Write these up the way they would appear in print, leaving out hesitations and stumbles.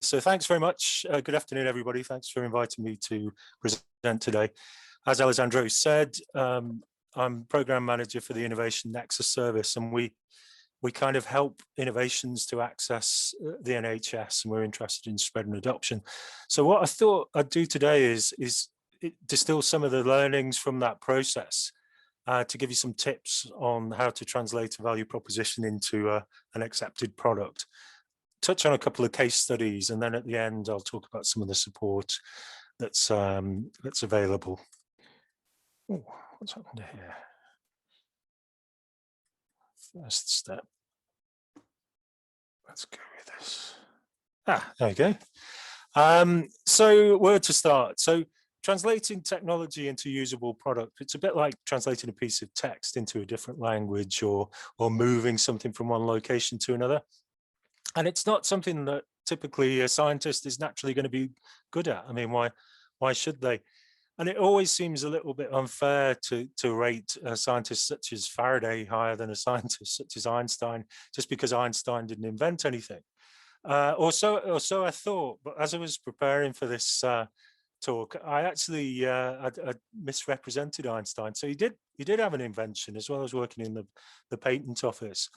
So thanks very much. Good afternoon, everybody. Thanks for inviting me to present today. As Alessandro said, I'm program manager for the Innovation Nexus service, and we kind of help innovations to access the NHS, and we're interested in spread and adoption. So what I thought I'd do today is distill some of the learnings from that process to give you some tips on how to translate a value proposition into an accepted product. Touch on a couple of case studies, and then at the end I'll talk about some of the support that's available. Oh, what's happened here? First step. Let's go with this. There you go. So where to start? So translating technology into usable product, it's a bit like translating a piece of text into a different language or moving something from one location to another. And it's not something that typically a scientist is naturally going to be good at. I mean, why should they? And it always seems a little bit unfair to rate a scientist such as Faraday higher than a scientist such as Einstein, just because Einstein didn't invent anything. Or so I thought. But as I was preparing for this talk, I actually I misrepresented Einstein. So he did have an invention as well as working in the patent office.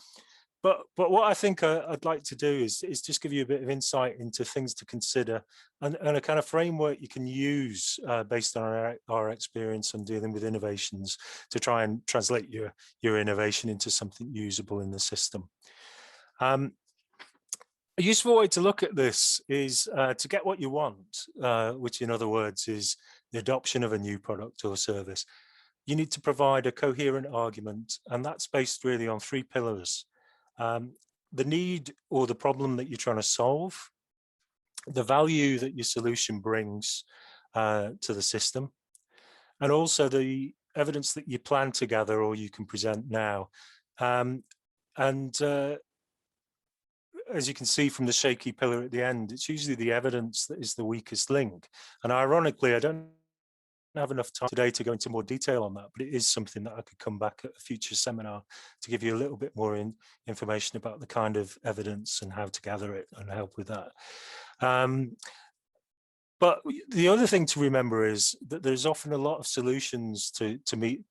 But what I think I'd like to do is just give you a bit of insight into things to consider and a kind of framework you can use based on our experience on dealing with innovations to try and translate your innovation into something usable in the system. A useful way to look at this is to get what you want, which in other words is the adoption of a new product or service. You need to provide a coherent argument, and that's based really on three pillars. The need or the problem that you're trying to solve, the value that your solution brings to the system, and also the evidence that you plan to gather or you can present now. As you can see from the shaky pillar at the end, it's usually the evidence that is the weakest link. And ironically, I don't have enough time today to go into more detail on that, but it is something that I could come back at a future seminar to give you a little bit more information about the kind of evidence and how to gather it and help with that. But the other thing to remember is that there's often a lot of solutions to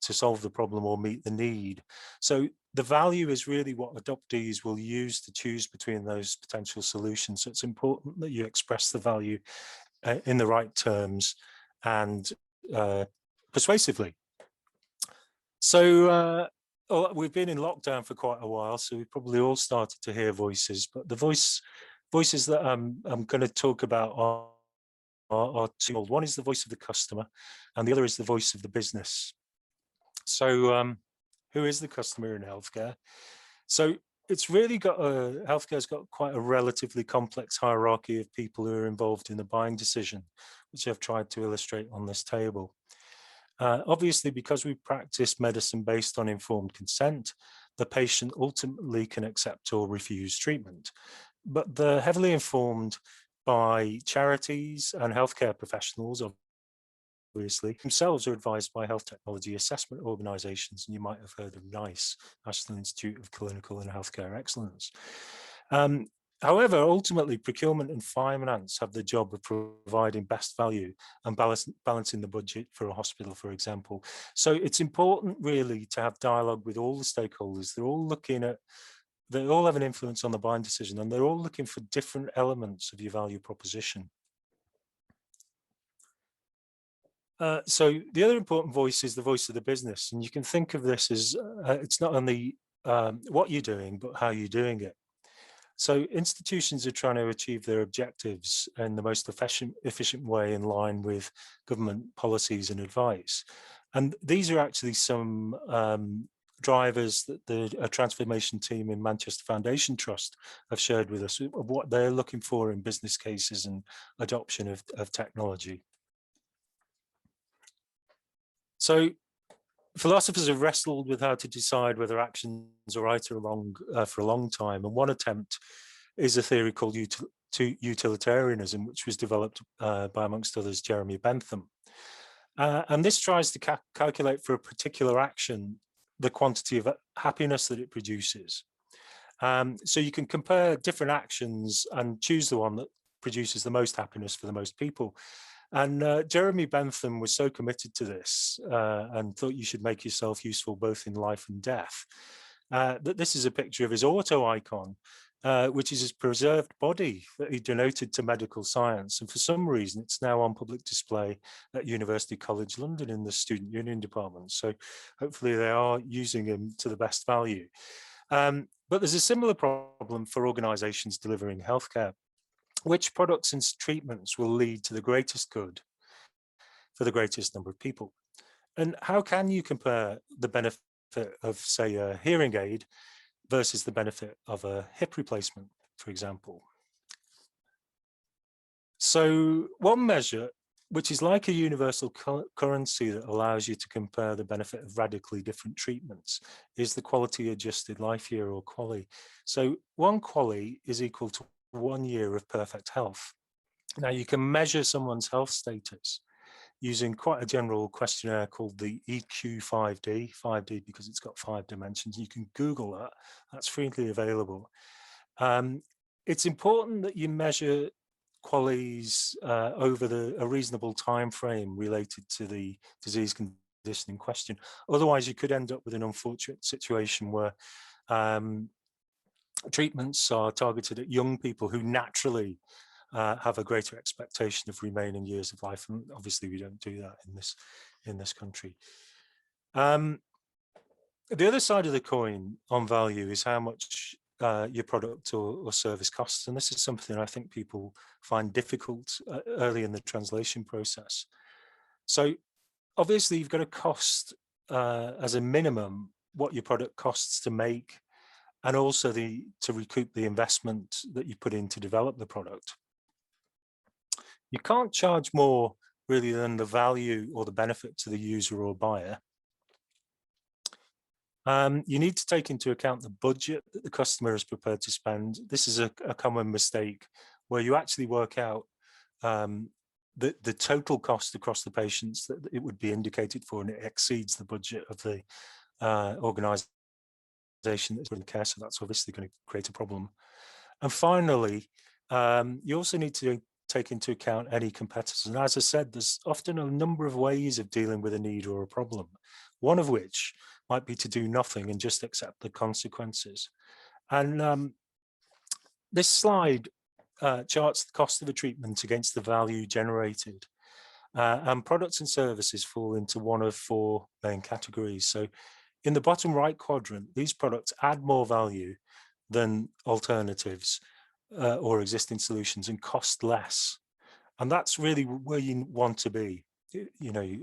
solve the problem or meet the need. So the value is really what adoptees will use to choose between those potential solutions. So it's important that you express the value in the right terms and persuasively. So we've been in lockdown for quite a while, so we've probably all started to hear voices, but the voices that I'm going to talk about are twofold. One is the voice of the customer and the other is the voice of the business. So who is the customer in healthcare? So it's really got healthcare's got quite a relatively complex hierarchy of people who are involved in the buying decision, which I've tried to illustrate on this table. Obviously, because we practice medicine based on informed consent, the patient ultimately can accept or refuse treatment. But they're heavily informed by charities and healthcare professionals, obviously. Themselves are advised by health technology assessment organisations, and you might have heard of NICE, National Institute of Clinical and Healthcare Excellence. However, ultimately, procurement and finance have the job of providing best value and balancing the budget for a hospital, for example. So it's important really to have dialogue with all the stakeholders. They're all have an influence on the buying decision, and they're all looking for different elements of your value proposition. So the other important voice is the voice of the business, and you can think of this as it's not only what you're doing, but how you're doing it. So institutions are trying to achieve their objectives in the most efficient way in line with government policies and advice. And these are actually some drivers that a transformation team in Manchester Foundation Trust have shared with us of what they're looking for in business cases and adoption of technology. So philosophers have wrestled with how to decide whether actions are right or wrong for a long time. And one attempt is a theory called utilitarianism, which was developed by, amongst others, Jeremy Bentham. And this tries to calculate for a particular action the quantity of happiness that it produces. So you can compare different actions and choose the one that produces the most happiness for the most people. And Jeremy Bentham was so committed to this and thought you should make yourself useful both in life and death, that this is a picture of his auto icon, which is his preserved body that he donated to medical science. And for some reason, it's now on public display at University College London in the Student Union Department. So hopefully they are using him to the best value. But there's a similar problem for organisations delivering healthcare. Which products and treatments will lead to the greatest good for the greatest number of people? And how can you compare the benefit of, say, a hearing aid versus the benefit of a hip replacement, for example? So one measure, which is like a universal currency that allows you to compare the benefit of radically different treatments, is the quality adjusted life year, or QALY. So one QALY is equal to 1 year of perfect health. Now you can measure someone's health status using quite a general questionnaire called the EQ5D, 5D because it's got 5 dimensions. You can Google that, that's freely available. It's important that you measure QALYs over a reasonable time frame related to the disease condition in question. Otherwise, you could end up with an unfortunate situation where treatments are targeted at young people who naturally have a greater expectation of remaining years of life, and obviously we don't do that in this country. The other side of the coin on value is how much your product or service costs, and this is something I think people find difficult early in the translation process. So obviously you've got to cost as a minimum what your product costs to make, and also to recoup the investment that you put in to develop the product. You can't charge more really than the value or the benefit to the user or buyer. You need to take into account the budget that the customer is prepared to spend. This is a common mistake where you actually work out the total cost across the patients that it would be indicated for, and it exceeds the budget of the organisation that's in care, so that's obviously going to create a problem. And finally, you also need to take into account any competitors. And as I said, there's often a number of ways of dealing with a need or a problem, one of which might be to do nothing and just accept the consequences. And this slide charts the cost of a treatment against the value generated. And products and services fall into one of 4 main categories. So in the bottom right quadrant, these products add more value than alternatives or existing solutions and cost less. And that's really where you want to be,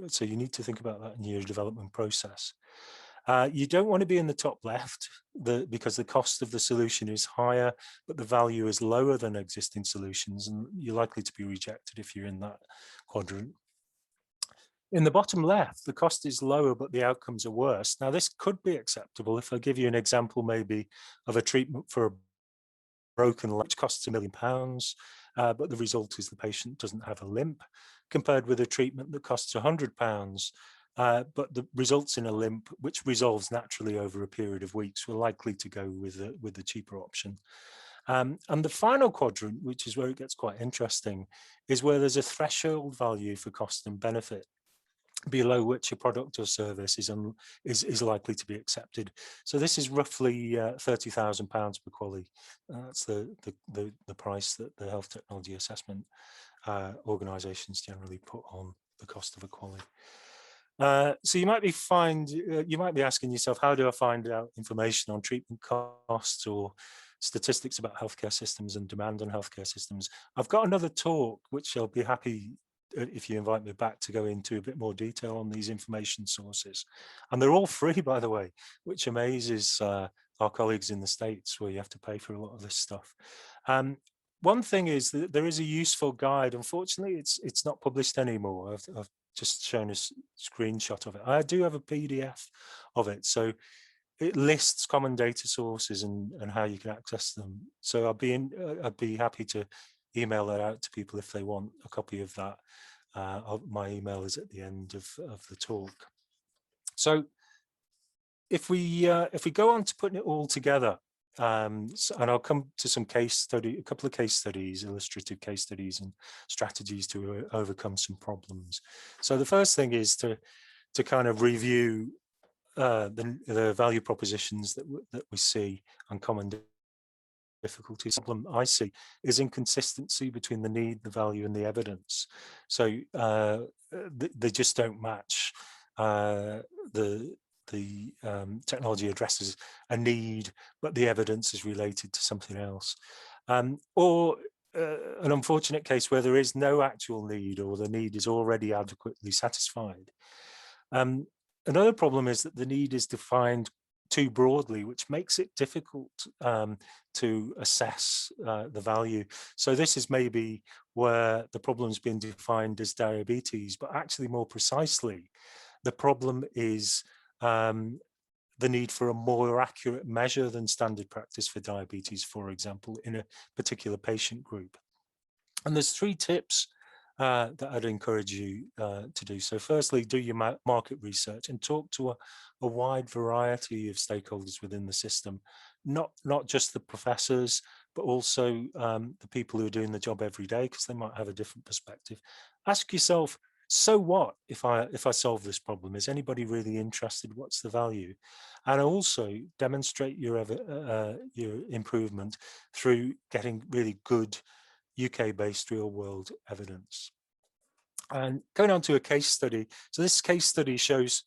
so you need to think about that in your development process. You don't want to be in the top left because the cost of the solution is higher, but the value is lower than existing solutions, and you're likely to be rejected if you're in that quadrant. In the bottom left, the cost is lower, but the outcomes are worse. Now, this could be acceptable if I give you an example maybe of a treatment for a broken leg, which costs £1 million, but the result is the patient doesn't have a limp, compared with a treatment that costs £100, but the results in a limp, which resolves naturally over a period of weeks. We're likely to go with the cheaper option. And the final quadrant, which is where it gets quite interesting, is where there's a threshold value for cost and benefit, below which a product or service is likely to be accepted. So this is roughly £30,000 per QALY. That's the price that the health technology assessment organisations generally put on the cost of a QALY. So you might be asking yourself, how do I find out information on treatment costs or statistics about healthcare systems and demand on healthcare systems? I've got another talk which I'll be happy, if you invite me back, to go into a bit more detail on these information sources. And they're all free, by the way, which amazes our colleagues in the States, where you have to pay for a lot of this stuff. One thing is that there is a useful guide. Unfortunately, it's not published anymore. I've just shown a screenshot of it. I do have a PDF of it, so it lists common data sources and how you can access them. So I'd be happy to email that out to people if they want a copy of that. My email is at the end of the talk. So if we go on to putting it all together, and I'll come to some a couple of case studies, illustrative case studies and strategies to overcome some problems. So the first thing is to kind of review the value propositions that we see and common difficulties. The problem I see is inconsistency between the need, the value, and the evidence. So they just don't match. The technology addresses a need, but the evidence is related to something else. Or an unfortunate case where there is no actual need, or the need is already adequately satisfied. Another problem is that the need is defined too broadly, which makes it difficult to assess the value. So this is maybe where the problem's been defined as diabetes, but actually more precisely, the problem is the need for a more accurate measure than standard practice for diabetes, for example, in a particular patient group. And there's 3 tips that I'd encourage you to do. So firstly, do your market research and talk to a wide variety of stakeholders within the system, not just the professors, but also the people who are doing the job every day, because they might have a different perspective. Ask yourself, so what if I solve this problem? Is anybody really interested? What's the value? And also demonstrate your improvement through getting really good UK-based real-world evidence. And going on to a case study. So this case study shows,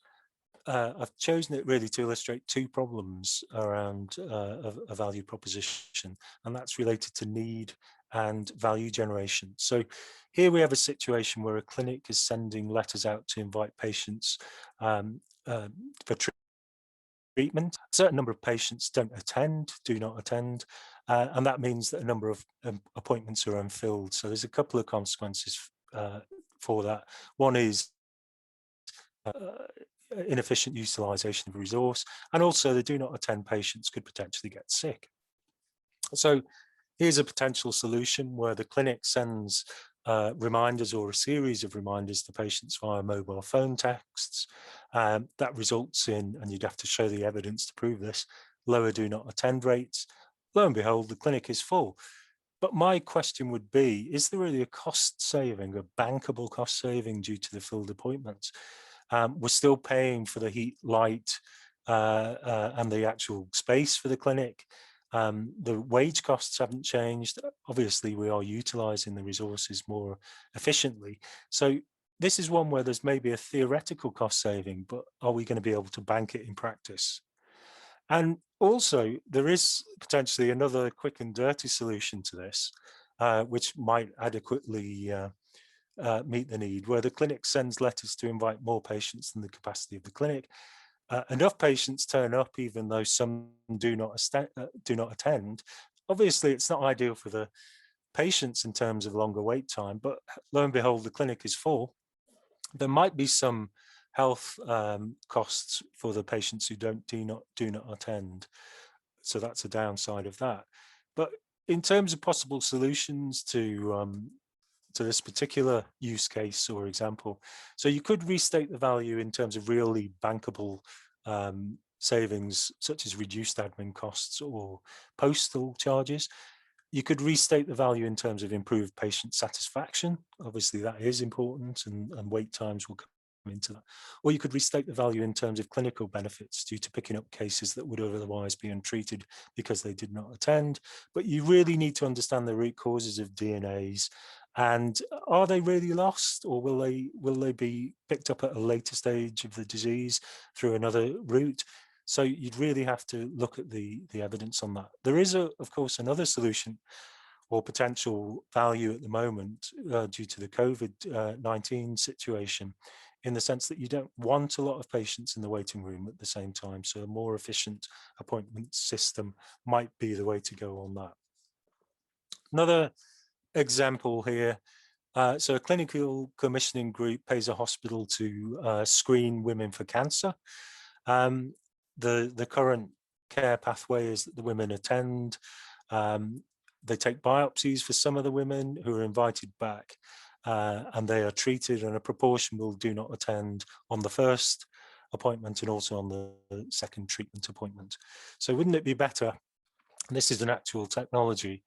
I've chosen it really to illustrate 2 problems around a value proposition, and that's related to need and value generation. So here we have a situation where a clinic is sending letters out to invite patients for treatment. A certain number of patients do not attend, and that means that a number of appointments are unfilled. So there's a couple of consequences for that. One is inefficient utilisation of resource, and also the do not attend patients could potentially get sick. So here's a potential solution where the clinic sends reminders or a series of reminders to patients via mobile phone texts. That results in, and you'd have to show the evidence to prove this, lower do not attend rates. Lo and behold, the clinic is full. But my question would be, is there really a cost saving, a bankable cost saving due to the filled appointments? We're still paying for the heat, light, and the actual space for the clinic. The wage costs haven't changed. Obviously, we are utilising the resources more efficiently. So this is one where there's maybe a theoretical cost saving, but are we going to be able to bank it in practice? And also, there is potentially another quick and dirty solution to this, which might adequately meet the need, where the clinic sends letters to invite more patients than the capacity of the clinic. Enough patients turn up, even though some do not attend. Obviously, it's not ideal for the patients in terms of longer wait time, but lo and behold, the clinic is full. There might be some health costs for the patients who do not attend. So that's a downside of that. But in terms of possible solutions to this particular use case or example, so you could restate the value in terms of really bankable savings, such as reduced admin costs or postal charges. You could restate the value in terms of improved patient satisfaction. Obviously, that is important, and wait times will come into that. Or you could restate the value in terms of clinical benefits due to picking up cases that would otherwise be untreated because they did not attend. But you really need to understand the root causes of DNAs, and are they really lost, or will they be picked up at a later stage of the disease through another route? So you'd really have to look at the evidence on that. There is, of course, another solution or potential value at the moment due to the COVID-19 situation, in the sense that you don't want a lot of patients in the waiting room at the same time. So a more efficient appointment system might be the way to go on that. Another example here. So a clinical commissioning group pays a hospital to screen women for cancer. The current care pathway is that the women attend. They take biopsies for some of the women who are invited back, and they are treated, and a proportion will do not attend on the first appointment and also on the second treatment appointment. So wouldn't it be better This is an actual technology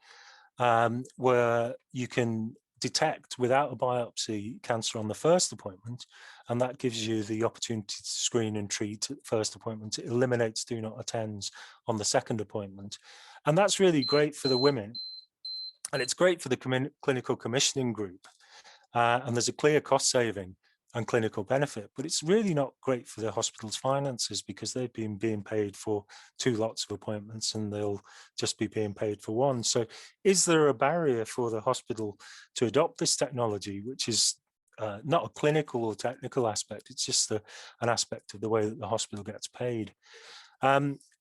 where you can detect without a biopsy cancer on the first appointment, and that gives you the opportunity to screen and treat at the first appointment. It eliminates do not attends on the second appointment, and that's really great for the women, and it's great for the clinical commissioning group, and there's a clear cost saving and clinical benefit, but it's really not great for the hospital's finances because they've been being paid for 2 lots of appointments and they'll just be being paid for 1. So is there a barrier for the hospital to adopt this technology, which is not a clinical or technical aspect, it's just an aspect of the way that the hospital gets paid?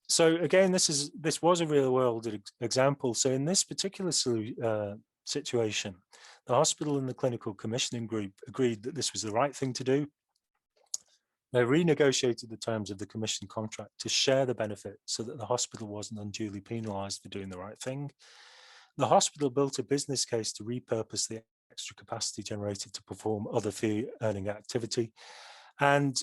So again, this was a real world example. So in this particular situation, the hospital and the clinical commissioning group agreed that this was the right thing to do. They renegotiated the terms of the commission contract to share the benefit so that the hospital wasn't unduly penalised for doing the right thing. The hospital built a business case to repurpose the extra capacity generated to perform other fee-earning activity, and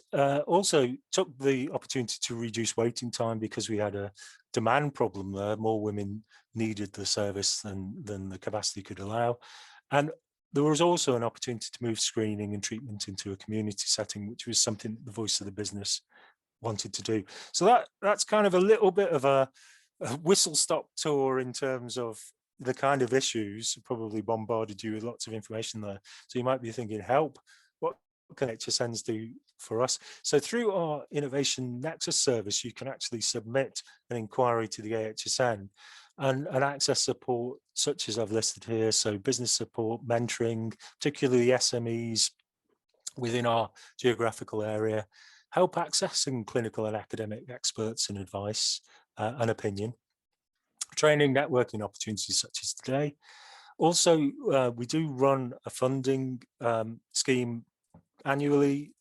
also took the opportunity to reduce waiting time because we had a demand problem there. More women needed the service than the capacity could allow. And there was also an opportunity to move screening and treatment into a community setting, which was something the voice of the business wanted to do. So that's kind of a little bit of a whistle-stop tour in terms of the kind of issues. Probably bombarded you with lots of information there. So you might be thinking, help, what can HSNs do for us? So through our Innovation Nexus service, you can actually submit an inquiry to the AHSN and access support such as I've listed here. So business support, mentoring, particularly SMEs within our geographical area, help accessing clinical and academic experts and advice and opinion, training, networking opportunities such as today. Also, we do run a funding scheme annually,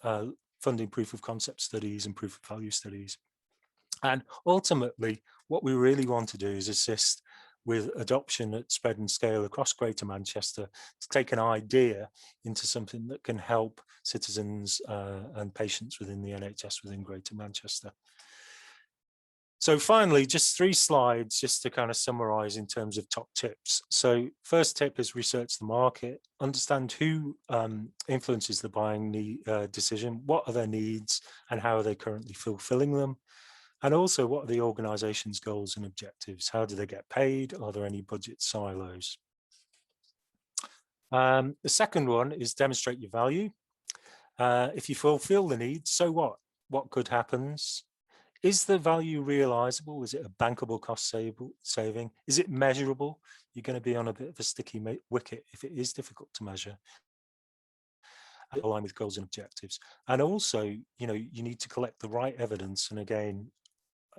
funding proof of concept studies and proof of value studies. And ultimately, what we really want to do is assist with adoption at spread and scale across Greater Manchester to take an idea into something that can help citizens and patients within the NHS within Greater Manchester. So finally, just 3 slides just to kind of summarize in terms of top tips. So first tip is research the market, understand who influences the buying decision, what are their needs and how are they currently fulfilling them? And also, what are the organization's goals and objectives? How do they get paid? Are there any budget silos? The second one is demonstrate your value. If you fulfill the need, so what? What good happens? Is the value realizable? Is it a bankable cost saving? Is it measurable? You're going to be on a bit of a sticky wicket if it is difficult to measure. Align with goals and objectives. And also, you need to collect the right evidence. And again,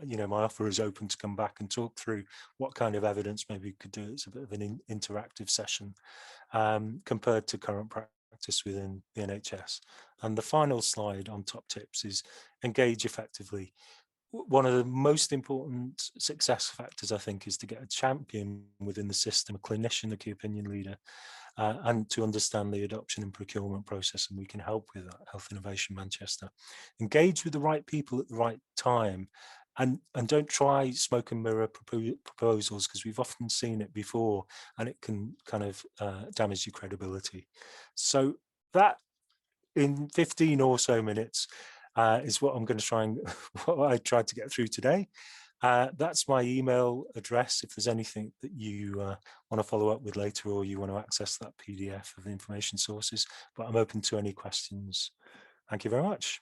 my offer is open to come back and talk through what kind of evidence maybe we could do. It's a bit of an interactive session compared to current practice within the NHS. And the final slide on top tips is engage effectively. One of the most important success factors, I think, is to get a champion within the system, a clinician, a key opinion leader, and to understand the adoption and procurement process, and we can help with that. Health Innovation Manchester. Engage with the right people at the right time, and don't try smoke and mirror proposals, because we've often seen it before and it can kind of damage your credibility. So that, in 15 or so minutes, is what I'm going to try and what I tried to get through today. That's my email address if there's anything that you want to follow up with later, or you want to access that PDF of the information sources, but I'm open to any questions. Thank you very much.